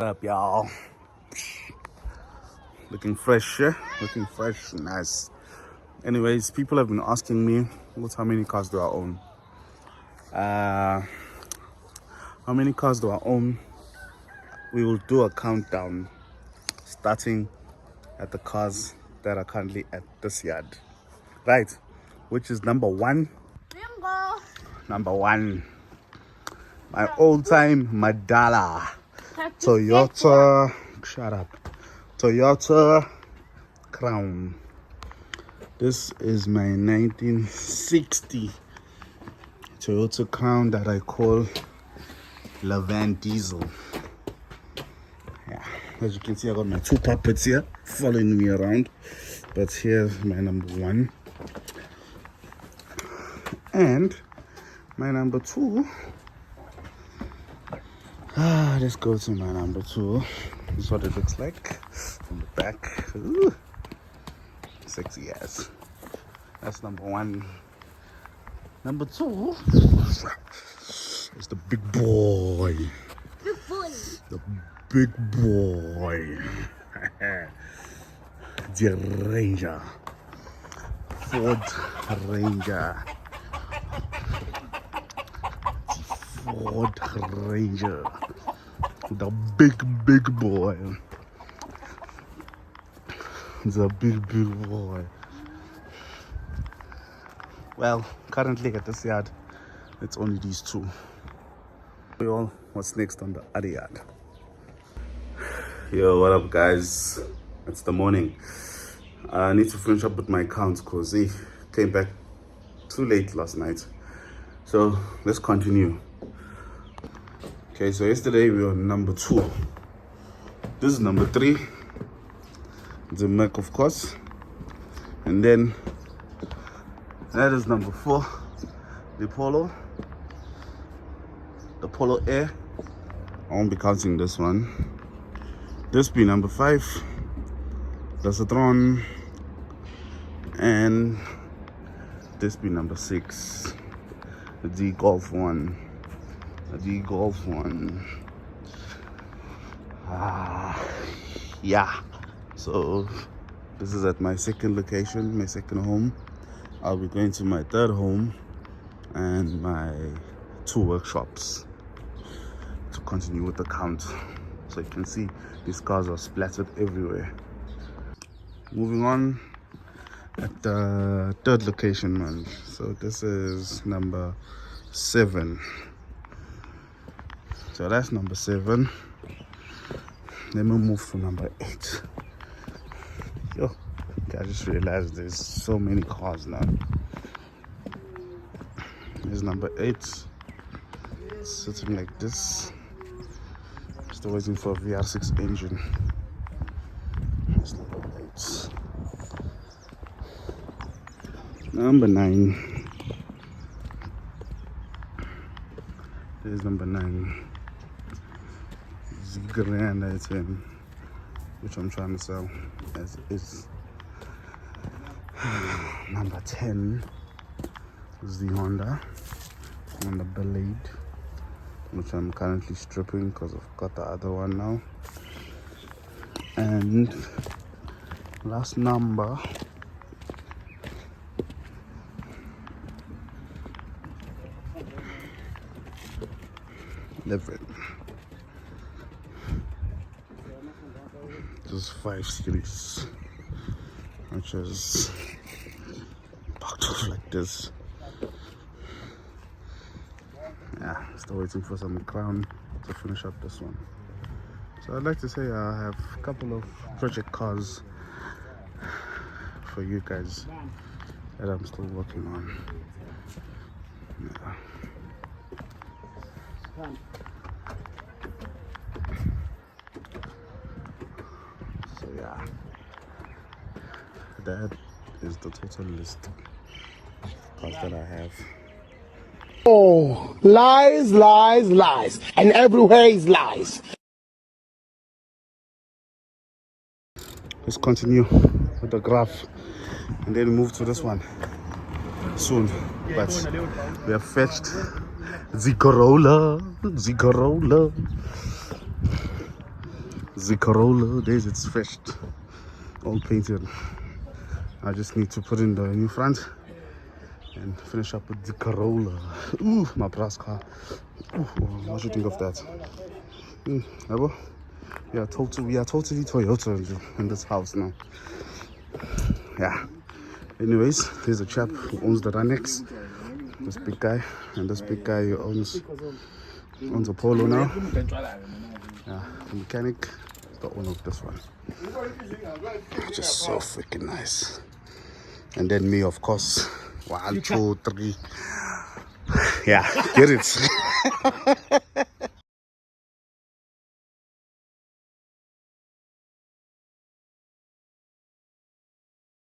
What up, y'all? Looking fresh, yeah? Looking fresh, nice. Anyways, people have been asking me, how many cars do I own? How many cars do I own? We will do a countdown, starting at the cars that are currently at this yard. Right, which is number one. Bingo. Number one, my old-time Madala. Toyota, shut up. Toyota Crown. This is my 1960 Toyota Crown that I call La Van Diesel. Yeah, as you can see, I got my two puppets here following me around. But here's my number one. And my number two. Let's go to my number two. This is what it looks like from the back. Ooh, sexy ass. That's number one. Number two is the big boy. Big boy. The big boy. The Ranger. Ford Ranger. Ford Ranger. The big boy. The big boy. Well, currently at this yard, it's only these two. Well, what's next on the other yard? Yo, what up, guys? It's the morning. I need to finish up with my counts because he came back too late last night. So let's continue. Okay, so yesterday we were on number two. This is number three. The Mac, of course. And then that is number four. The Polo. The Polo Air. I won't be counting this one. This be number five. The Citroen. And this be number six. The Golf one. The Golf one. Yeah. So this is at my second location, my second home. I'll be going to my third home and my two workshops to continue with the count. So you can see these cars are splattered everywhere. Moving on at the third location, man. So this is number 7. So that's number 7. Let me move to number 8. Yo, I just realized there's so many cars now. Here's number 8. Sitting like this. Still waiting for a VR6 engine. Here's number 8. Number 9. There's number 9. The grand item, which I'm trying to sell as is. Number 10 is the Honda Blade, which I'm currently stripping because I've got the other one now. And last number, This is 5 Series, which is packed off like this. Yeah, still waiting for some crown to finish up this one. So I'd like to say I have a couple of project cars for you guys that I'm still working on. Yeah. So yeah, that is the total list of cars that I have. Oh, lies, lies, lies. And everywhere is lies. Let's continue with the graph and then move to this one soon. But we have fetched the Corolla. The Corolla, there's it's fresh, all painted. I just need to put in the new front and finish up with the Corolla. Ooh, my brass car. Ooh, what do you think of that? Abo? We are totally Toyota in this house now. Yeah. Anyways, there's a chap who owns the Ranex. This big guy, and this big guy who owns a Polo now. Yeah, the mechanic is the owner of this one. Just so freaking nice. And then me, of course. 1, 2, 3. Yeah, get it.